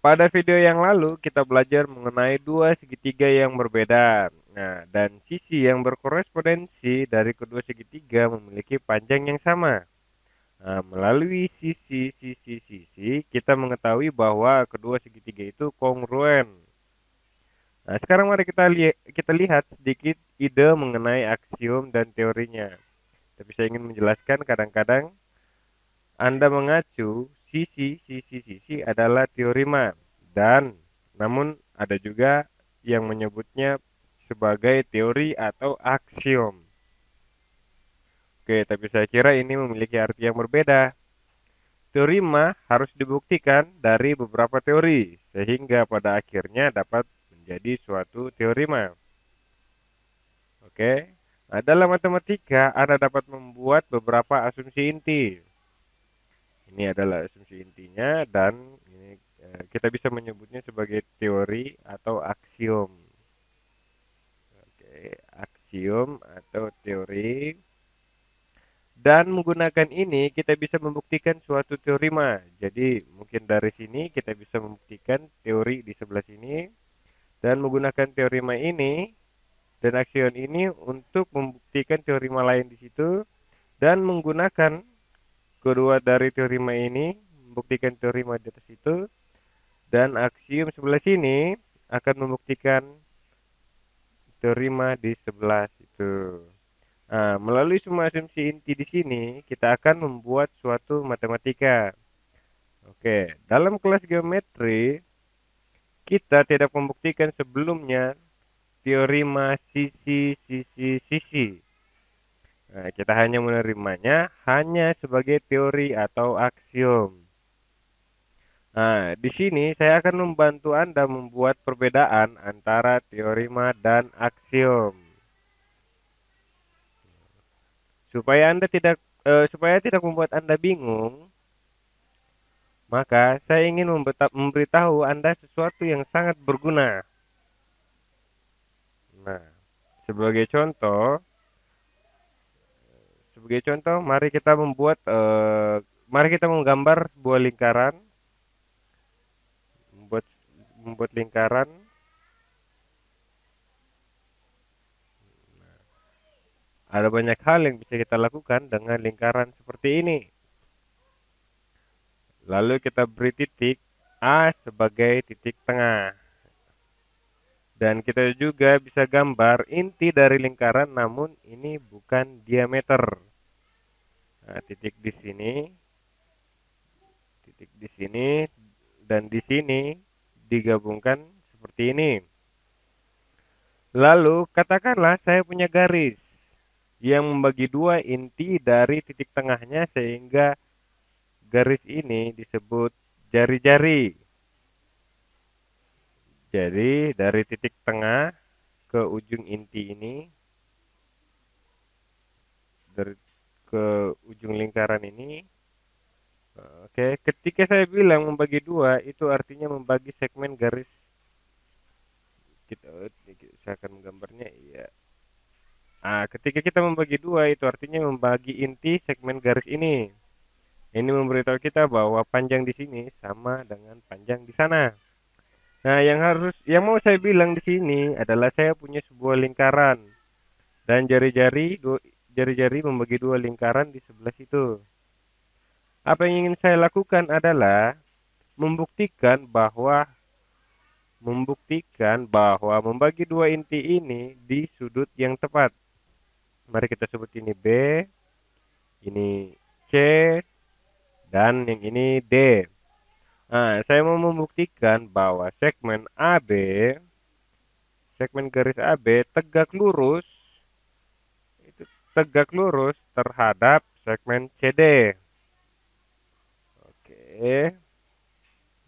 Pada video yang lalu kita belajar mengenai dua segitiga yang berbeda. Nah, dan sisi yang berkorespondensi dari kedua segitiga memiliki panjang yang sama. Nah, melalui sisi, kita mengetahui bahwa kedua segitiga itu kongruen. Nah, sekarang mari kita lihat sedikit ide mengenai aksiom dan teorinya. Tapi saya ingin menjelaskan kadang-kadang Anda mengacu sisi adalah teorema dan namun ada juga yang menyebutnya sebagai teori atau aksiom. Oke, tapi saya kira ini memiliki arti yang berbeda. Teorema harus dibuktikan dari beberapa teori sehingga pada akhirnya dapat menjadi suatu teorema. Oke. Nah, dalam matematika Anda dapat membuat beberapa asumsi inti. Ini adalah asumsi intinya dan ini kita bisa menyebutnya sebagai teori atau aksiom. Oke, aksiom atau teori. Dan menggunakan ini kita bisa membuktikan suatu teorema. Jadi mungkin dari sini kita bisa membuktikan teori di sebelah sini dan menggunakan teorema ini dan aksiom ini untuk membuktikan teorema lain di situ dan menggunakan kedua dari teorema ini membuktikan teorema di atas itu dan aksiom sebelah sini akan membuktikan teorema di sebelah situ. Nah, melalui semua asumsi inti di sini, kita akan membuat suatu matematika. Oke, dalam kelas geometri, kita tidak membuktikan sebelumnya teorema sisi. Nah, kita hanya menerimanya hanya sebagai teori atau aksiom. Nah, di sini saya akan membantu Anda membuat perbedaan antara teorema dan aksiom. Supaya tidak membuat Anda bingung, maka saya ingin memberitahu Anda sesuatu yang sangat berguna. Nah, sebagai contoh, mari kita mari kita menggambar sebuah lingkaran, membuat membuat lingkaran. Ada banyak hal yang bisa kita lakukan dengan lingkaran seperti ini. Lalu kita beri titik A sebagai titik tengah. Dan kita juga bisa gambar inti dari lingkaran namun ini bukan diameter. Nah, titik di sini, dan di sini digabungkan seperti ini. Lalu katakanlah saya punya garis yang membagi dua inti dari titik tengahnya sehingga garis ini disebut jari-jari. Jadi dari titik tengah ke ujung inti ini, dari ke ujung lingkaran ini. Oke, ketika saya bilang membagi dua, itu artinya membagi segmen garis. Saya akan menggambarnya. Ya. Nah, ketika kita membagi dua, itu artinya membagi inti segmen garis ini. Ini memberitahu kita bahwa panjang di sini sama dengan panjang di sana. Nah, yang mau saya bilang di sini adalah saya punya sebuah lingkaran dan jari-jari membagi dua lingkaran di sebelah situ. Apa yang ingin saya lakukan adalah membuktikan bahwa membagi dua inti ini di sudut yang tepat. Mari kita sebut ini B, ini C, dan yang ini D. Nah, saya mau membuktikan bahwa segmen garis AB itu tegak lurus terhadap segmen CD. Oke.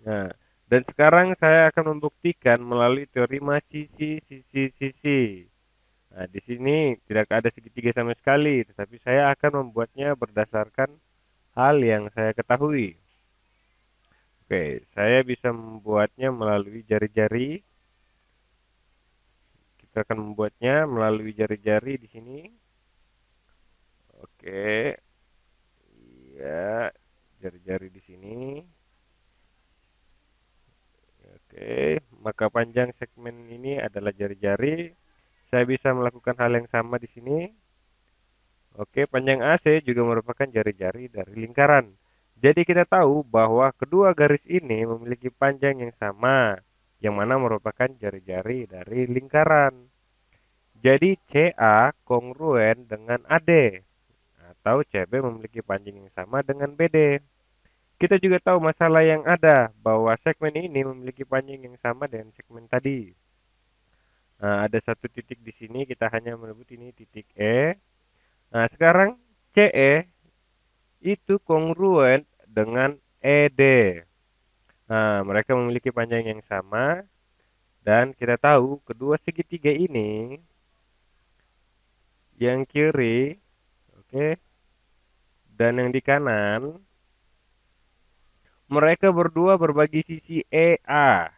Nah, dan sekarang saya akan membuktikan melalui teorema sisi. Nah, di sini tidak ada segitiga sama sekali, tetapi saya akan membuatnya berdasarkan hal yang saya ketahui. Oke, saya bisa membuatnya melalui jari-jari. Kita akan membuatnya melalui jari-jari di sini. Oke, ya, jari-jari di sini. Oke, maka panjang segmen ini adalah jari-jari. Saya bisa melakukan hal yang sama di sini. Oke, panjang AC juga merupakan jari-jari dari lingkaran. Jadi kita tahu bahwa kedua garis ini memiliki panjang yang sama, yang mana merupakan jari-jari dari lingkaran. Jadi CA kongruen dengan AD, atau CB memiliki panjang yang sama dengan BD. Kita juga tahu masalah yang ada, bahwa segmen ini memiliki panjang yang sama dengan segmen tadi. Nah, ada satu titik di sini, kita hanya menyebut ini titik E. Nah, sekarang CE itu kongruen dengan ED. Nah, mereka memiliki panjang yang sama, dan kita tahu kedua segitiga ini, yang kiri, oke, dan yang di kanan, mereka berdua berbagi sisi EA.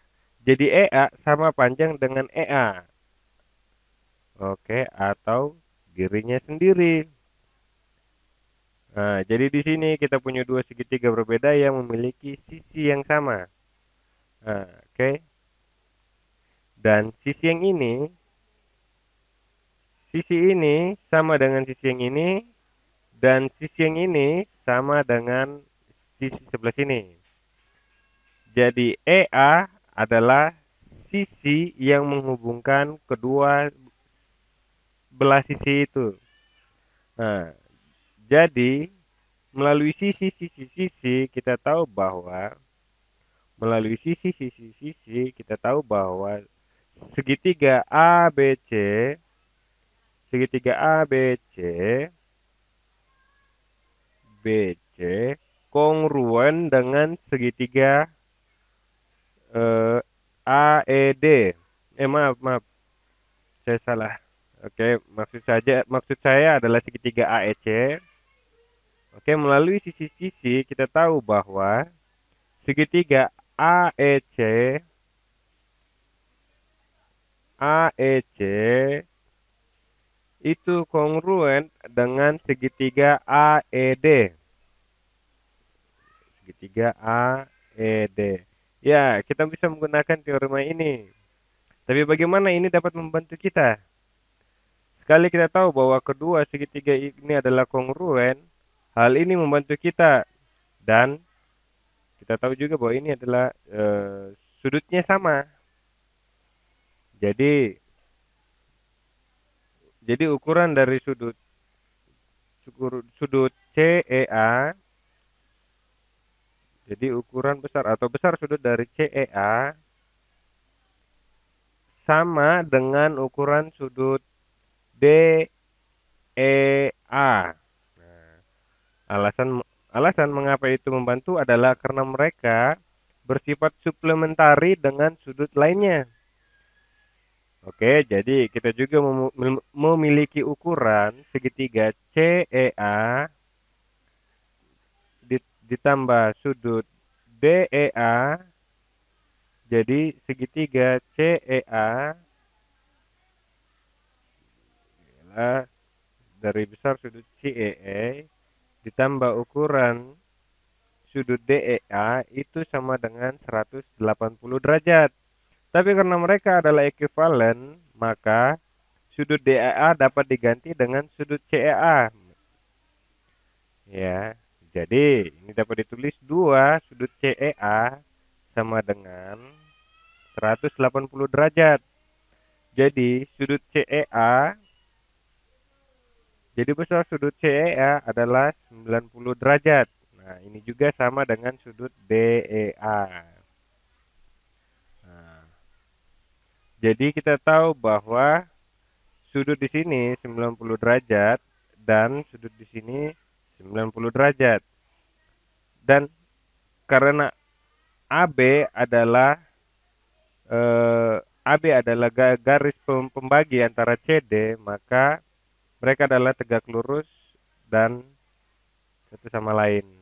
Jadi EA sama panjang dengan EA. Oke, atau dirinya sendiri. Nah, jadi di sini kita punya dua segitiga berbeda yang memiliki sisi yang sama. Nah, oke. Dan sisi ini sama dengan sisi yang ini, dan sisi yang ini sama dengan sisi sebelah sini. Jadi EA adalah sisi yang menghubungkan kedua belah sisi itu. Nah, jadi melalui sisi-sisi-sisi kita tahu bahwa segitiga ABC BC kongruen dengan segitiga AED. Maaf, saya salah. Oke, maksud saya adalah segitiga AEC. Oke, melalui sisi-sisi kita tahu bahwa segitiga AEC itu kongruen dengan segitiga AED. Segitiga AED. Ya, kita bisa menggunakan teorema ini. Tapi bagaimana ini dapat membantu kita? Sekali kita tahu bahwa kedua segitiga ini adalah kongruen, hal ini membantu kita. Dan kita tahu juga bahwa ini adalah sudutnya sama. Jadi ukuran dari sudut CEA, jadi ukuran besar atau besar sudut dari CEA sama dengan ukuran sudut DEA. Nah, alasan mengapa itu membantu adalah karena mereka bersifat suplementari dengan sudut lainnya. Oke, jadi kita juga memiliki ukuran segitiga CEA ditambah sudut DEA, jadi segitiga CEA adalah dari besar sudut CEE ditambah ukuran sudut DEA itu sama dengan 180 derajat. Tapi karena mereka adalah ekuivalen, maka sudut DEA dapat diganti dengan sudut CEA. Ya, jadi ini dapat ditulis 2 sudut CEA sama dengan 180 derajat. Jadi sudut CEA, jadi besar sudut CEA adalah 90 derajat. Nah, ini juga sama dengan sudut DEA. Nah, jadi kita tahu bahwa sudut di sini 90 derajat dan sudut di sini 90 derajat. Dan karena AB adalah garis pembagi antara CD, maka mereka adalah tegak lurus dan satu sama lain.